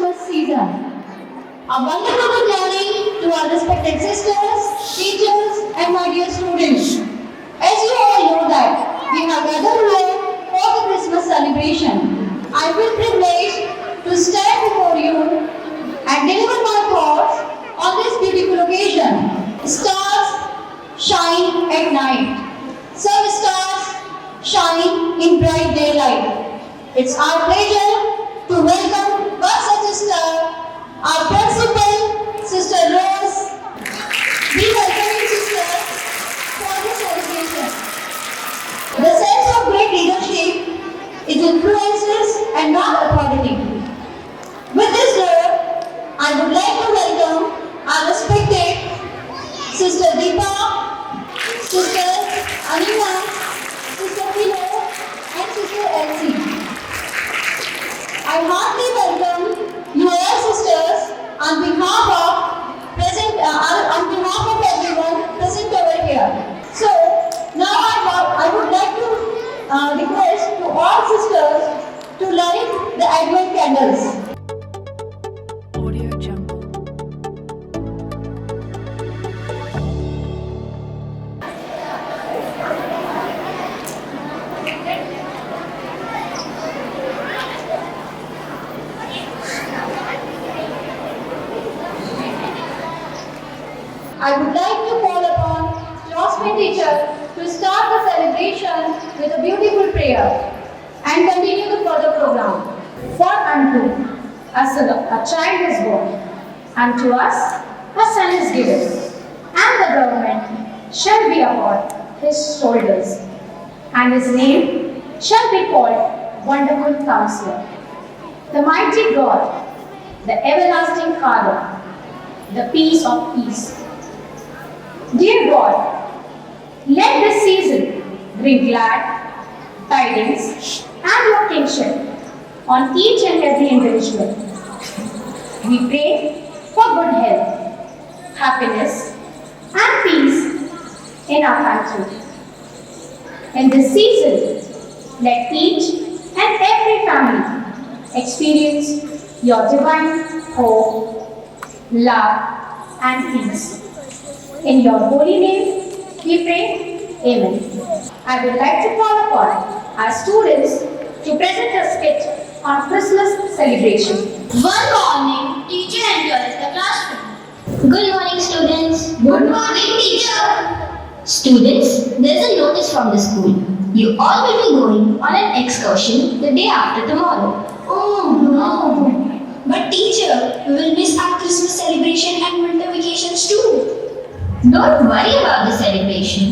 Christmas season. A wonderful good morning to our respected sisters, teachers, and my dear students. As you all know that we have gathered here for the Christmas celebration. I feel privileged to stand before you and deliver my thoughts on this beautiful occasion. Stars shine at night. Some stars shine in bright daylight. It's our pleasure to welcome one such star, our principal, Sister Rose. We welcome you, sister, for this celebration. The sense of great leadership is influences and not authority. With this word, I would like to welcome our respected Sister Deepa, Sister Anina, Sister Philo, and Sister Elsie. I heartily welcome you all sisters on behalf of everyone present over here. So now I would like to request to all sisters to light the Advent candles. Audio Jungle. I would like to call upon Jasmine teacher to start the celebration with a beautiful prayer and continue the further program. For unto us a child is born, and to us a son is given, and the government shall be upon his shoulders, and his name shall be called Wonderful Counselor, the Mighty God, the Everlasting Father, the Peace of Peace. Dear God, let this season bring glad tidings and your kingship on each and every individual. We pray for good health, happiness, and peace in our country. In this season, let each and every family experience your divine hope, love, and peace. In your holy name, we pray. Amen. I would like to call upon our students to present a skit on Christmas celebration. One morning, teacher enters the classroom. Good morning, students. Good morning, teacher. Students, there is a notice from the school. You all will be going on an excursion the day after tomorrow. Oh no. But teacher, we will miss our Christmas celebration and winter vacations too. Don't worry about the celebration.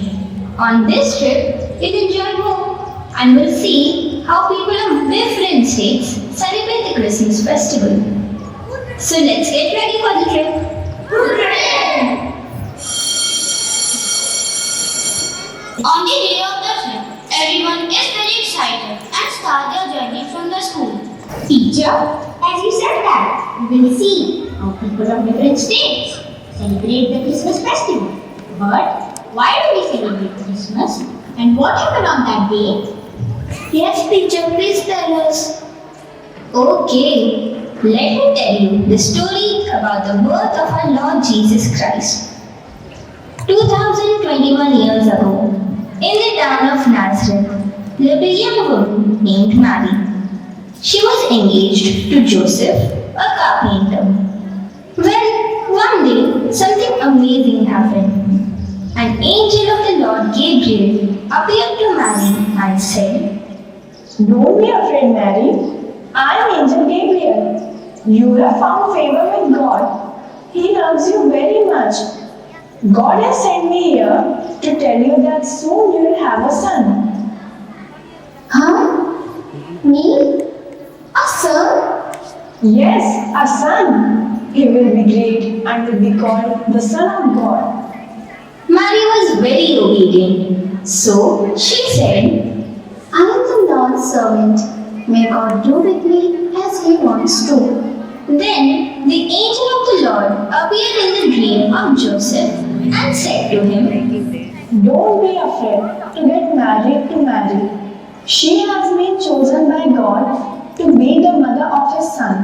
On this trip, you'll enjoy more and we'll see how people of different states celebrate the Christmas festival. So let's get ready for the trip. Hooray! On the day of the trip, everyone is very excited and start their journey from the school. Teacher, as you said that, we will see how people of different states celebrate the Christmas festival. But why do we celebrate Christmas? And what happened on that day? Yes, teacher, please tell us. Okay, let me tell you the story about the birth of our Lord Jesus Christ. 2021 years ago, in the town of Nazareth, lived a young woman named Mary. She was engaged to Joseph, a carpenter. Well, one day, something amazing happened. An angel of the Lord Gabriel appeared to Mary and said, Don't be afraid, Mary. I am Angel Gabriel. You have found favor with God. He loves you very much. God has sent me here to tell you that soon you will have a son. Huh? Me? A son? Yes, a son. He will be great and will be called the Son of God. Mary was very obedient. So she said, I am the Lord's servant. May God do with me as He wants to. Then the angel of the Lord appeared in the dream of Joseph and said to him, Don't be afraid to get married to Mary. She has been chosen by God to be the mother of His Son.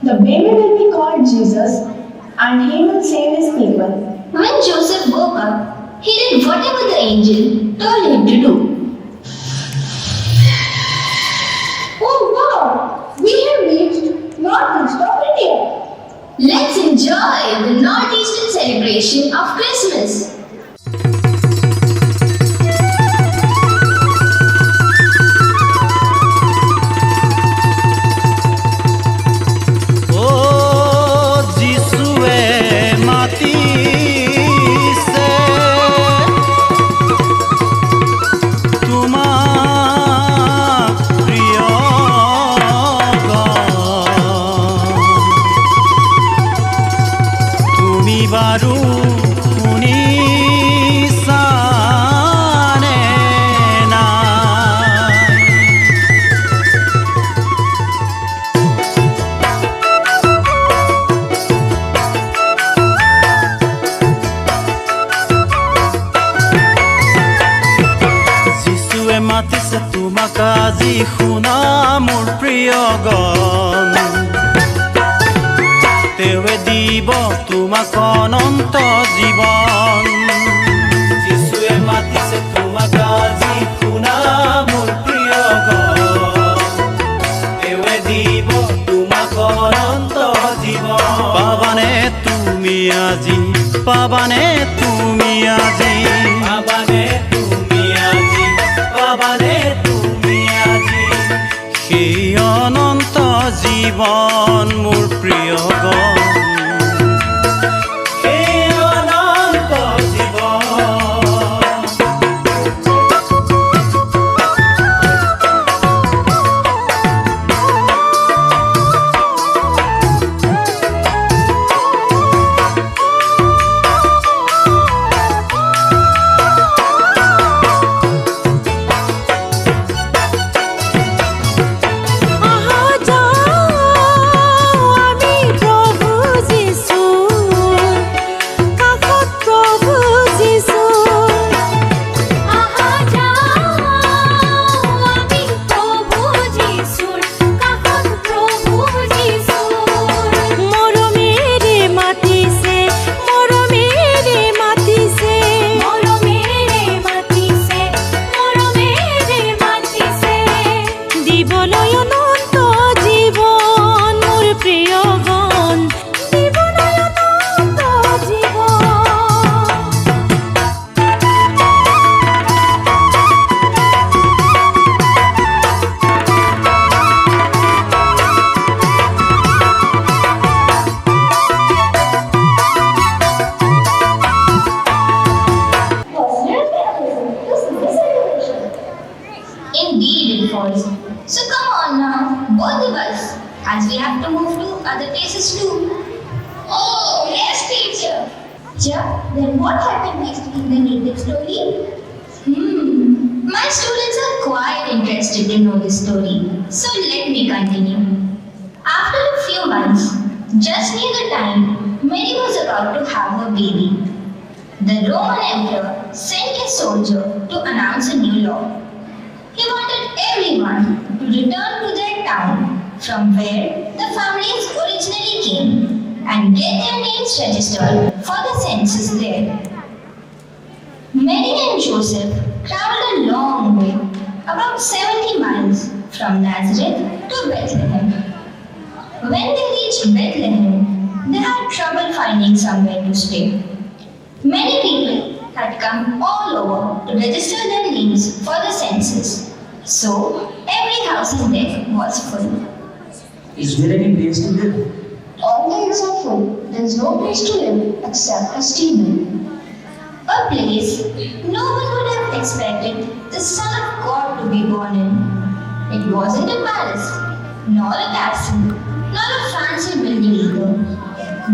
The baby will be called Jesus and he will save his people. When Joseph woke up, he did whatever the angel told him to do. Oh wow! We have reached northeast of India. Let's enjoy the northeastern celebration of Christmas. মাতিছে তোমাক আজি শুনা মোৰ প্ৰিয় গান তেৱে দিব তোমাক অনন্ত জীৱন যিশুৱে মাতিছে তোমাক আজি শুনা মোৰ প্ৰিয় গান তেৱে দিব তোমাক অনন্ত জীৱন পাবানে তুমি আজি পাবানে তুমি আজি পাবানে পাবানে তুমি আজি সেই অনন্ত জীৱন মোৰ প্ৰিয় গান সেই অনন্ত জীৱন Indeed it was. So come on now, both of us, as we have to move to other places too. Oh, yes, teacher. Teacher, then what happened next in the native story? My students are quite interested to know this story, so let me continue. After a few months, just near the time Mary was about to have her baby, the Roman emperor sent a soldier to announce a new law. He wanted everyone to return to their town from where the families originally came and get their names registered for the census there. Mary and Joseph traveled a long way, about 70 miles from Nazareth to Bethlehem. When they reached Bethlehem, they had trouble finding somewhere to stay. Many people had come all over to register their names for the census, so every house and deck was full. Is there any place to live? All the inns are full. There is no place to live except a stable. A place no one would have expected the Son of God to be born in. It wasn't a palace, nor a castle, nor a fancy building either.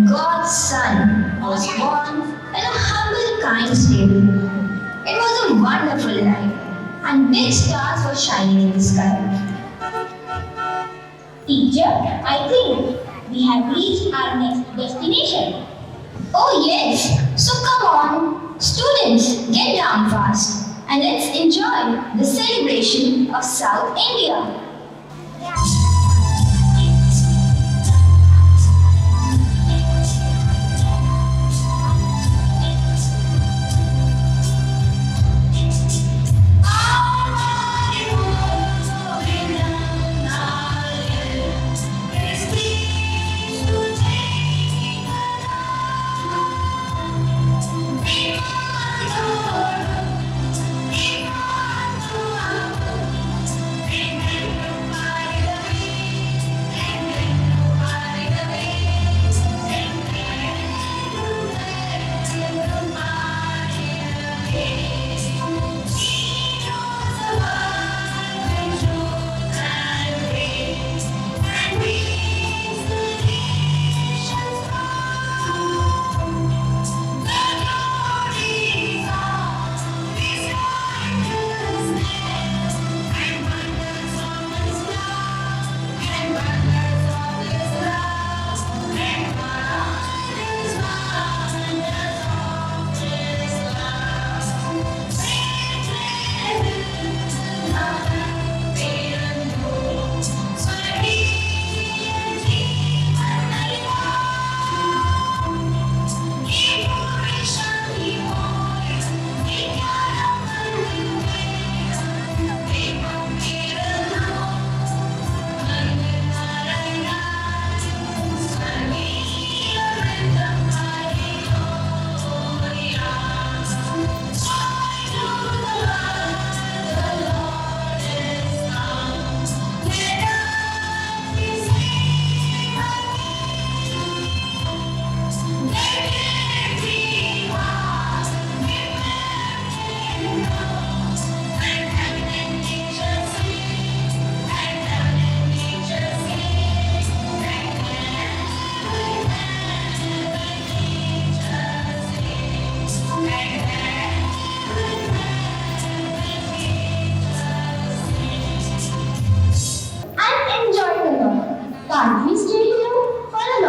God's Son was born in a humble, kind stable. It was a wonderful night, and big stars were shining in the sky. Teacher, I think we have reached our next destination. Oh yes, so come on. Students, get down fast and let's enjoy the celebration of South India.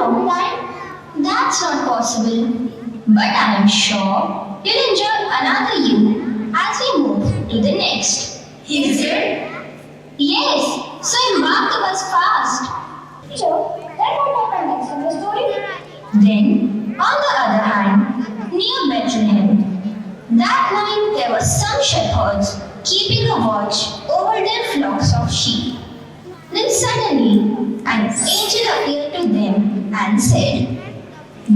long time? That's not possible. But I am sure you'll enjoy another you as we move to the next. Is it? Yes, so embark the bus fast. Teacher, then what happened next in the story? Then, on the other hand, near Bethlehem, that night there were some shepherds keeping a watch over their flocks of sheep. Then suddenly, an angel appeared to them and said,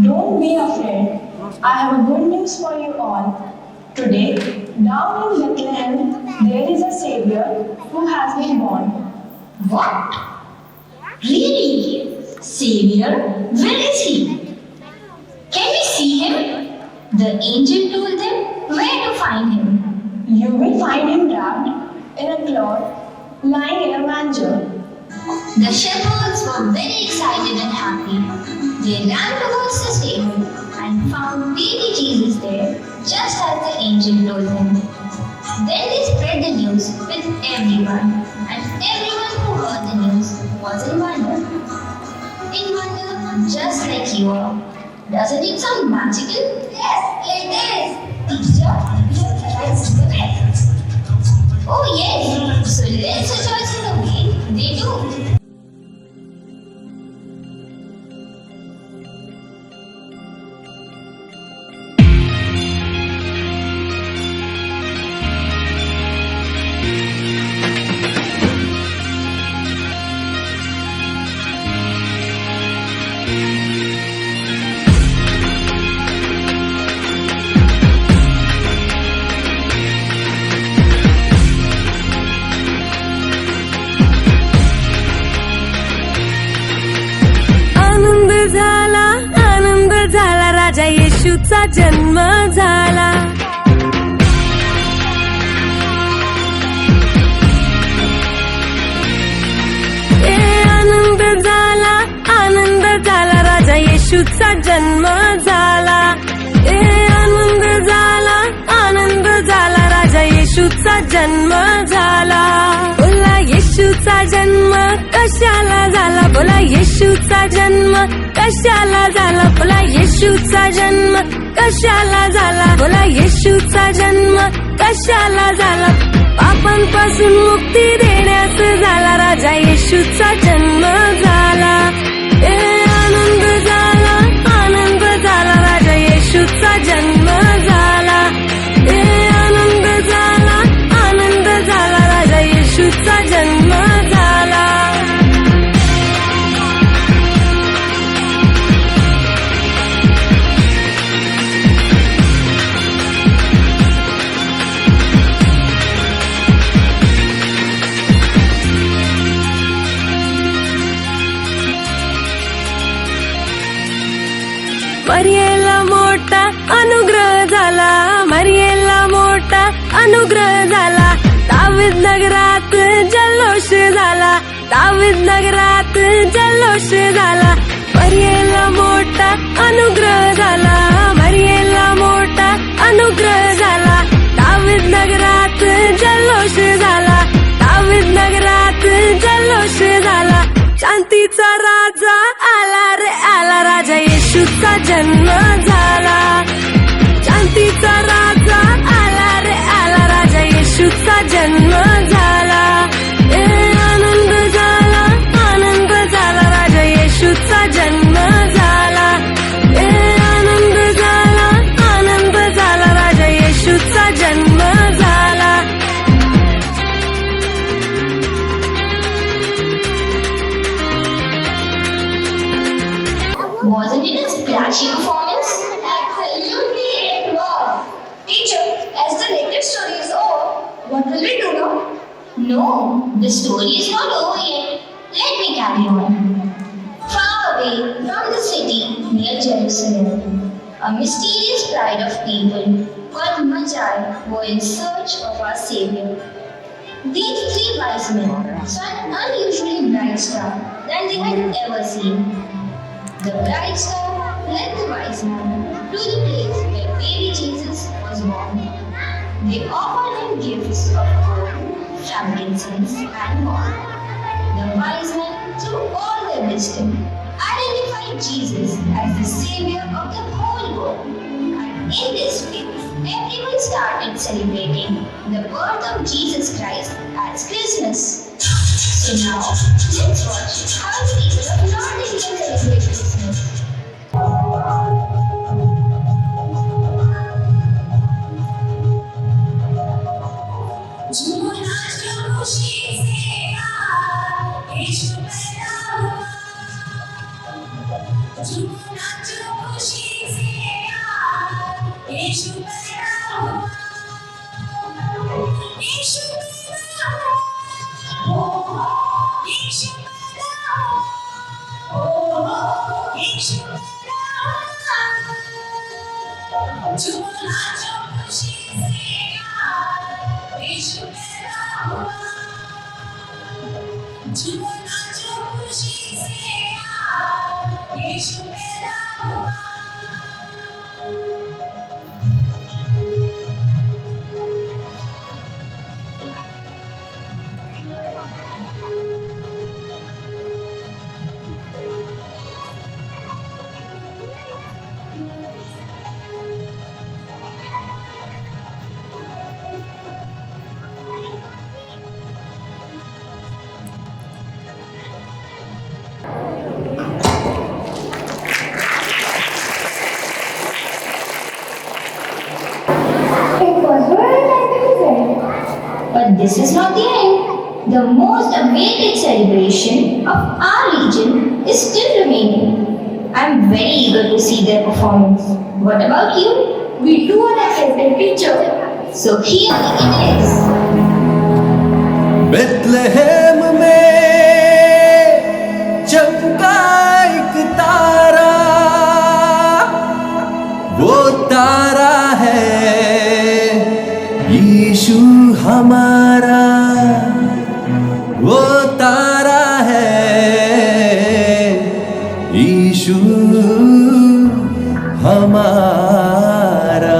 Don't be afraid. I have a good news for you all. Today, down in Bethlehem, there is a Savior who has been born. What? Really? Savior? Where is he? Can we see him? The angel told them where to find him. You will find him wrapped in a cloth, lying in a manger. The shepherds were very excited and happy. They ran towards the stable and found baby Jesus there, just as the angel told them. Then they spread the news with everyone, and everyone who heard the news was in wonder. In wonder, just like you are. Doesn't it sound magical? Yes, it is. Teacher, your parents do it. Oh yes, so let's rejoice in the way they do. आनंद झाला राजा येशूचा जन्म झाला आनंद झाला राजा येशूचा जन्म झाला आनंद झाला राजा येशूचा जन्म झाला बोला येशूचा जन्म कशाला झाला बोला येशूचा जन्म कशाला झाला बोला येशूचा जन्म कशाला झाला बोला येशूचा जन्म कशाला झाला पापांपासून मुक्ती देण्यास झाला राजा येशूचा जन्म झाला आनंद झाला राजा येशूचा जन्म झाला आनंद झाला राजा येशूचा जन्म झाला मरियेला मोठा अनुग्रह झाला मरियेला मोठा अनुग्रह झाला दावीद नगरात जल्लोष झाला दावीद नगरात जल्लोष झाला मरियेला मोठा अनुग्रह झाला मरियेला मोठा अनुग्रह झाला दावीद नगरात जल्लोष झाला दावीद नगरात जल्लोष झाला शांतीचा राजा आला रे आला राजा येशूचा जन्म झाला शांतीचा राजा आला रे आला राजा येशूचा जन्म झाला आनंद झाला राजा येशूचा जन्म झाला आनंद झाला राजा येशूचा जन्म झाला Wasn't it a splashy performance? Absolutely it was. Teacher, as the latest story is over, what will we do now? No, the story is not over yet. Let me carry on. Far away from the city near Jerusalem, a mysterious pride of people called Magi were in search of our Savior. These three wise men saw an unusually bright star than they had ever seen. The bright star led the wise men to the place where baby Jesus was born. They offered him gifts of gold, frankincense, and myrrh. The wise men, through all their wisdom, identified glorified Jesus as the Savior of the whole world. And in this way, everyone started celebrating the birth of Jesus Christ as Christmas. So now, let's watch how the people of North India celebrate Christmas. But this is not the end. The most awaited celebration of our region is still remaining. I am very eager to see their performance. What about you? We do an excited picture. So here it is. Bethlehem में चमका एक तारा, वो तारा है यीशु हमारा, वो तारा है यीशु हमारा।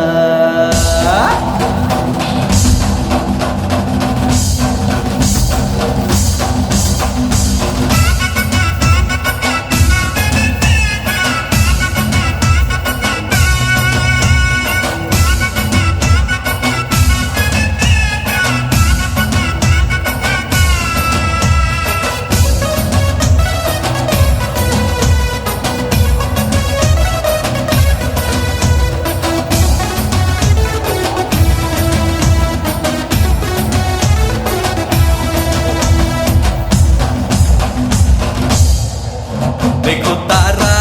देखो तारा,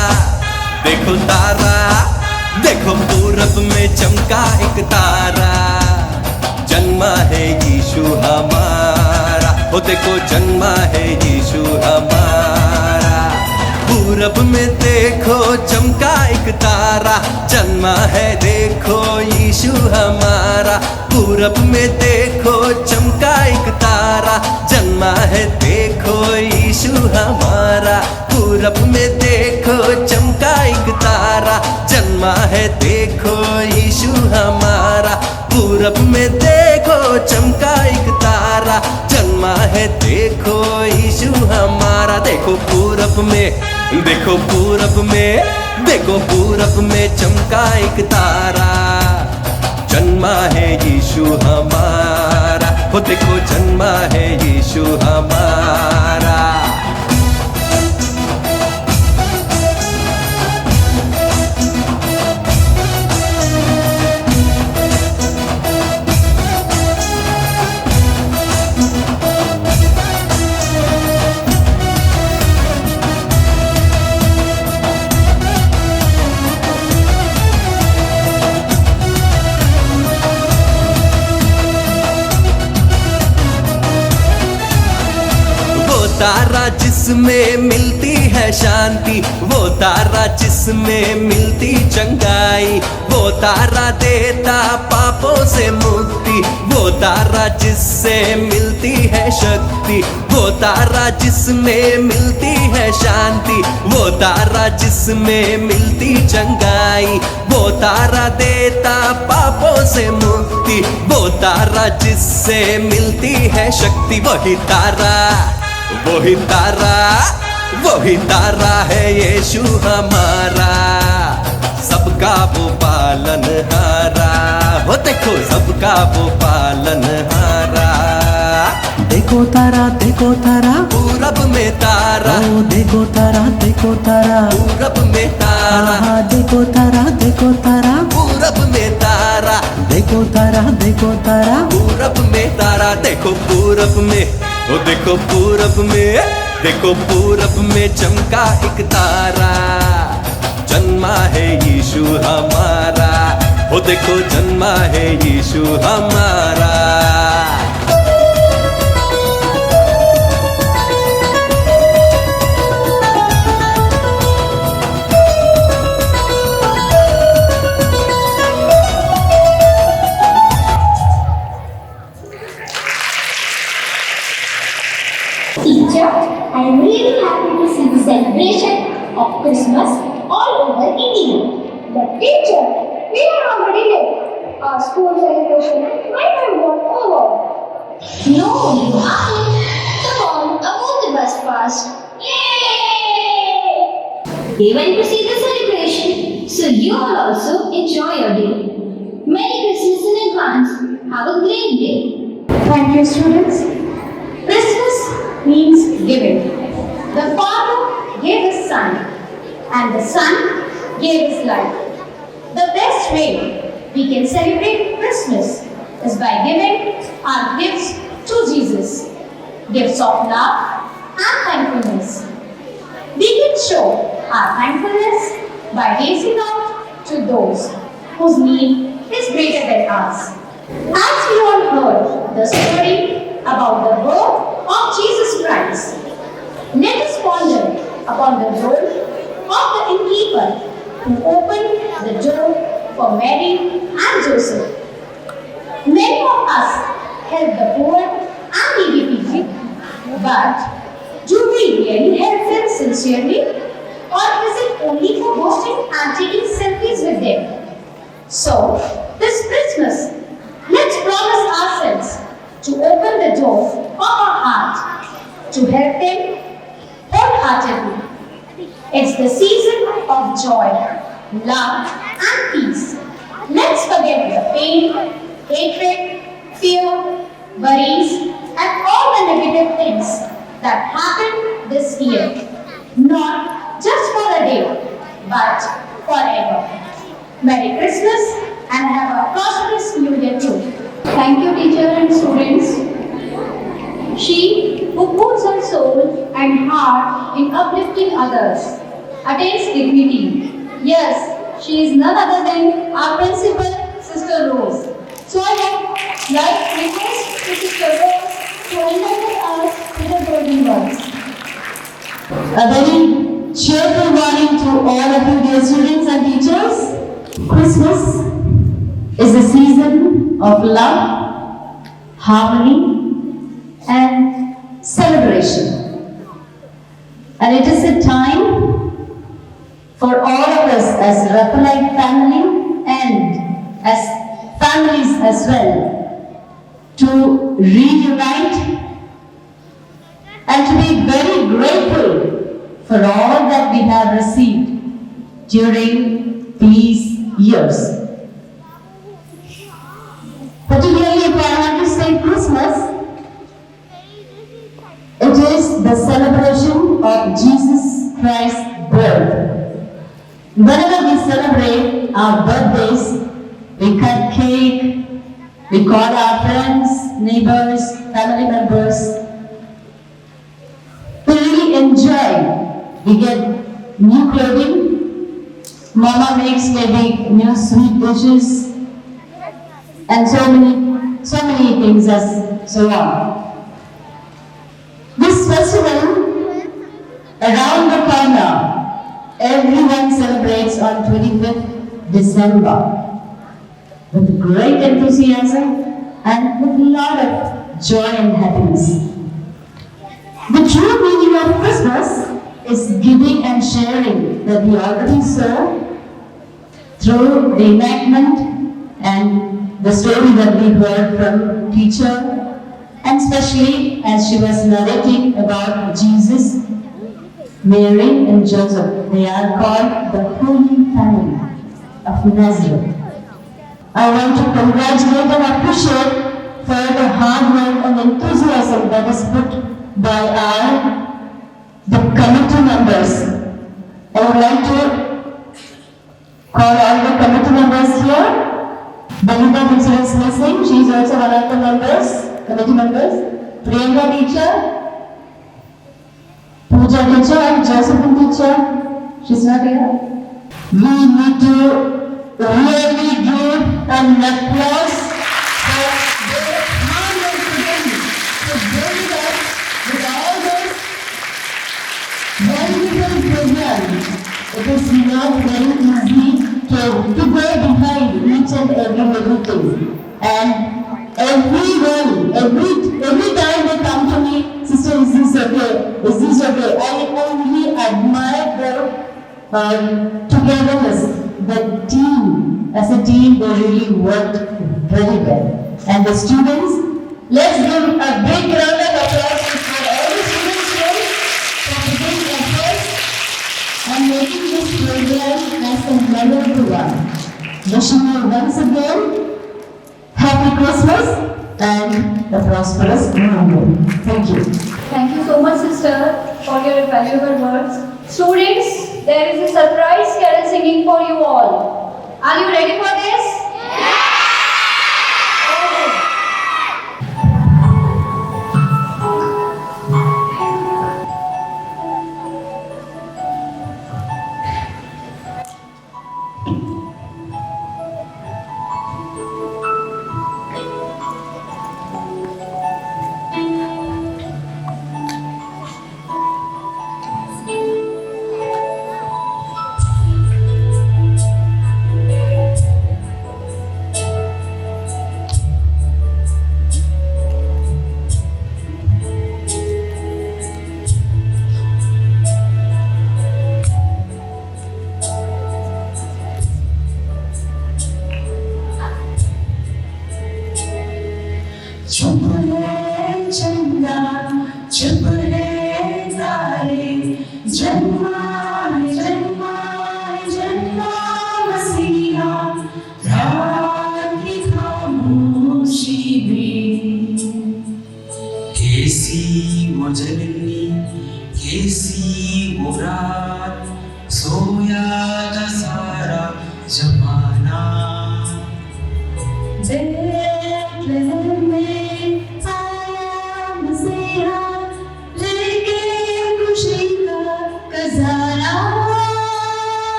देखो तारा, देखो पूरब में चमका एक तारा, जन्मा है यीशु हमारा। ओ देखो जन्मा है यीशु हमारा। पूरब में देखो चमका एक तारा, जन्मा है देखो यीशु हमारा। पूरब में देखो चमका एक तारा, जन्मा है देखो यीशु हमारा। पूरब में देखो चमका एक तारा, जन्मा है देखो यीशु हमारा। पूरब में देखो चमका एक तारा, जन्मा है देखो यीशु हमारा। देखो पूरब में, देखो पूरब में, देखो पूरब में चमका एक तारा, जन्मा है यीशु हमारा। हो देखो जन्मा है यीशु हमारा। तारा जिसमें मिलती है शांति, वो तारा जिसमें मिलती चंगाई, वो तारा देता पापों से मुक्ति, वो तारा जिससे मिलती है शक्ति, वो तारा जिसमें मिलती है शांति, वो तारा जिसमें मिलती चंगाई, वो तारा देता पापों से मुक्ति, वो तारा जिससे मिलती है शक्ति। वही तारा, वही तारा, वही तारा है यीशु हमारा, सबका वो पालनहारा। वो देखो सबका वो पालनहारा। देखो तारा पूरब में तारा, ओ देखो तारा पूरब में तारा, आहा देखो तारा पूरब में तारा, देखो तारा पूरब में तारा। देखो पूरब में, ओ देखो पूरब में, देखो पूरब में चमका एक तारा। जन्मा है यीशु हमारा, ओ देखो जन्मा है यीशु हमारा। Teacher, I am really happy to see the celebration of Christmas all over India. But teacher, we are already late. Our school celebration might have gone over. No, you aren't. Come on, aboard the bus fast. Yay! We went to see the celebration, so you will also enjoy your day. Merry Christmas in advance. Have a great day. Thank you, students. Christmas means giving. The Father gave His Son, and the Son gave His life. The best way we can celebrate Christmas is by giving our gifts to Jesus. Gifts of love and thankfulness. We can show our thankfulness by reaching out to those whose need is greater than ours. As we all heard the story about the birth of Jesus Christ, let us ponder upon the role of the innkeeper who opened the door for Mary and Joseph. Many of us help the poor and needy people, but do we really help them sincerely, or is it only for boasting and taking selfies with them? So, this Christmas, let's promise ourselves to open the door of our heart to help them wholeheartedly. It's the season of joy, love, and peace. Let's forget the pain, hatred, fear, worries, and all the negative things that happened this year. Not just for a day, but forever. Merry Christmas and have a prosperous New Year too. Thank you, teacher and students. She who puts her soul and heart in uplifting others attains dignity. Yes, she is none other than our principal, Sister Rose. So I would like to request to Sister Rose to enlighten us with the golden words. A very cheerful morning to all of you, dear students and teachers. Christmas is a season of love, harmony, and celebration. And it is a time for all of us as Raphaelite family and as families as well to reunite and to be very grateful for all that we have received during these years. Particularly if I want to say Christmas, it is the celebration of Jesus Christ's birth. Whenever we celebrate our birthdays, we cut cake, we call our friends, neighbors, family members. We really enjoy. We get new clothing, Mama makes maybe new sweet dishes, and so many things as so on. This festival around the corner, everyone celebrates on 25th December with great enthusiasm and with a lot of joy and happiness. The true meaning of Christmas is giving and sharing that we already saw through the enactment and the story that we heard from teacher, and especially as she was narrating about Jesus Mary and Joseph. They are called the Holy Family of Nazareth. I want to congratulate and appreciate for the hard work and enthusiasm that is put by the committee members. I would like to call all the committee members here. Benita teacher is missing. She is also one of the committee members. Priyanka teacher, Pooja teacher and Josephine teacher. She's not here. We need to really give an applause for their hard work today to bring us with all this wonderful program. It is not very easy to go behind each and every little thing. And every time they come to me, sister, is this okay? Is this okay? I only admire their togetherness. The team, as a team, they really worked very well. And the students, let's give a big round of applause for all the students here for putting efforts and making this program as a memorable one. Wishing you once again Happy Christmas and a prosperous New Year. Thank you. Thank you so much, sister, for your valuable words. Students, there is a surprise carol singing for you all. Are you ready for this?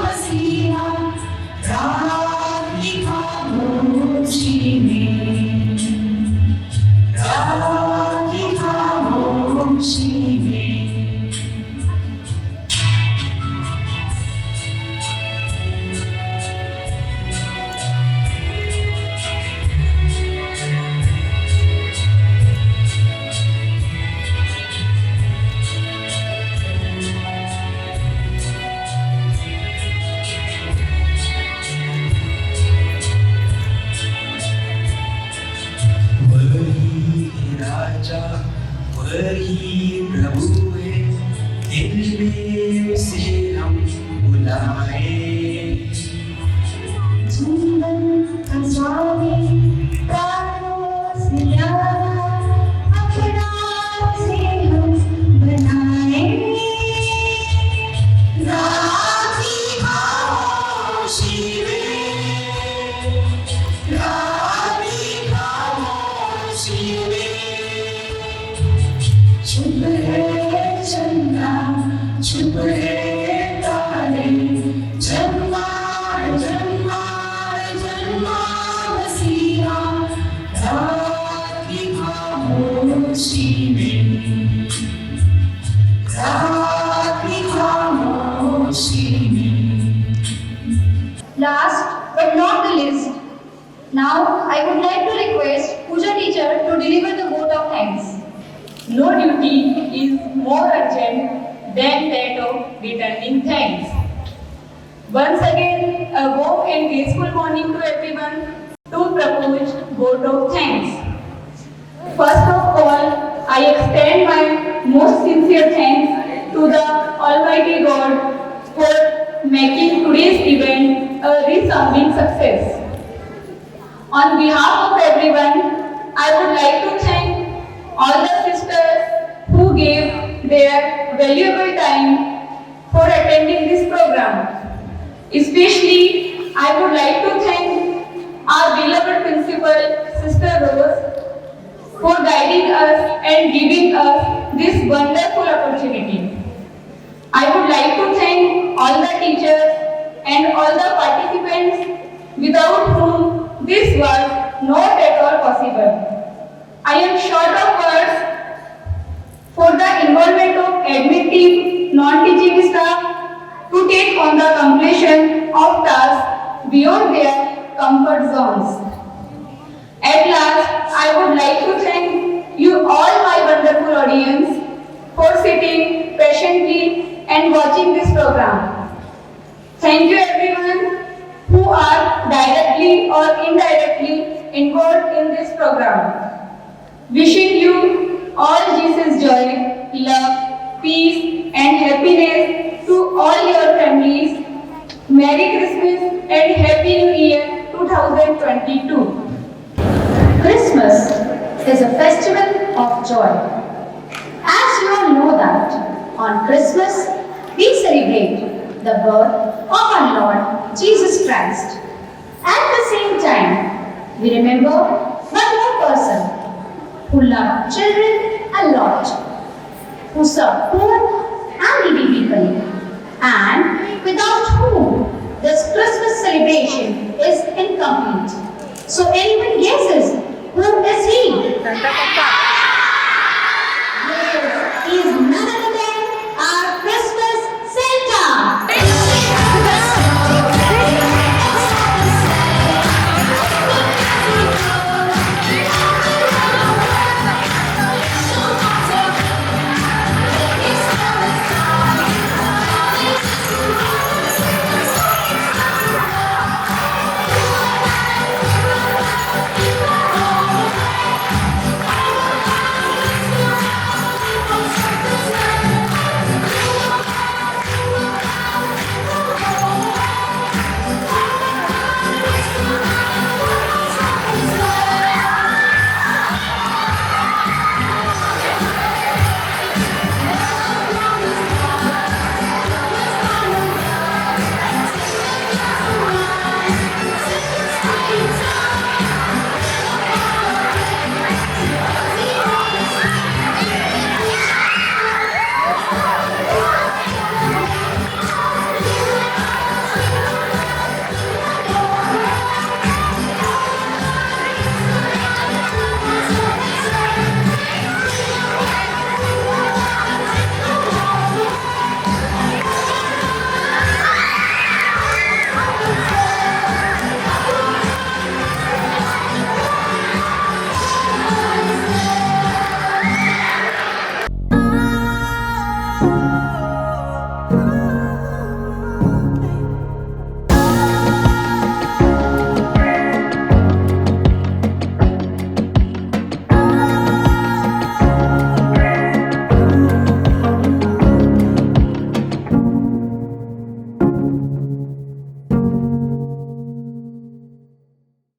Masiha, राजा वही प्रभु है, दिल में उसे हम बुलाए। जीवन का स्वामी प्राणों से प्यारा, अपना उसे हम बनाए। रात की खामोशी में, रात की खामोशी में, चुप है चंदा, चुप है तारे, जन्मा जन्मा जन्मा मसीहा, रात की खामोशी में, रात की खामोशी में। Last but not the least, now I would like to request Puja teacher to deliver the vote of thanks. No duty is more urgent than that of returning thanks. Once again, a warm and graceful morning to everyone to propose vote of thanks. First of all, I extend my most sincere thanks to the Almighty God for making today's event a resounding success. On behalf of everyone, I would like to thank all the sisters who gave their valuable time for attending this program. Especially, I would like to thank our beloved principal, Sister Rose, for guiding us and giving us this wonderful opportunity. I would like to thank all the teachers and all the participants without whom this was not at all possible. I am short of words for the involvement of admin team, non-teaching staff to take on the completion of tasks beyond their comfort zones. At last, I would like to thank you all my wonderful audience for sitting patiently and watching this program. Thank you everyone who are directly or indirectly involved in this program. Wishing you all Jesus joy, love, peace and happiness to all your families. Merry Christmas and Happy New Year 2022. Christmas is a festival of joy. As you all know that on Christmas we celebrate the birth of our Lord Jesus Christ. At the same time, we remember one more person who loved children a lot, who served poor and needy people, and without whom this Christmas celebration is incomplete. So anyone guesses who is he? Santa Papa.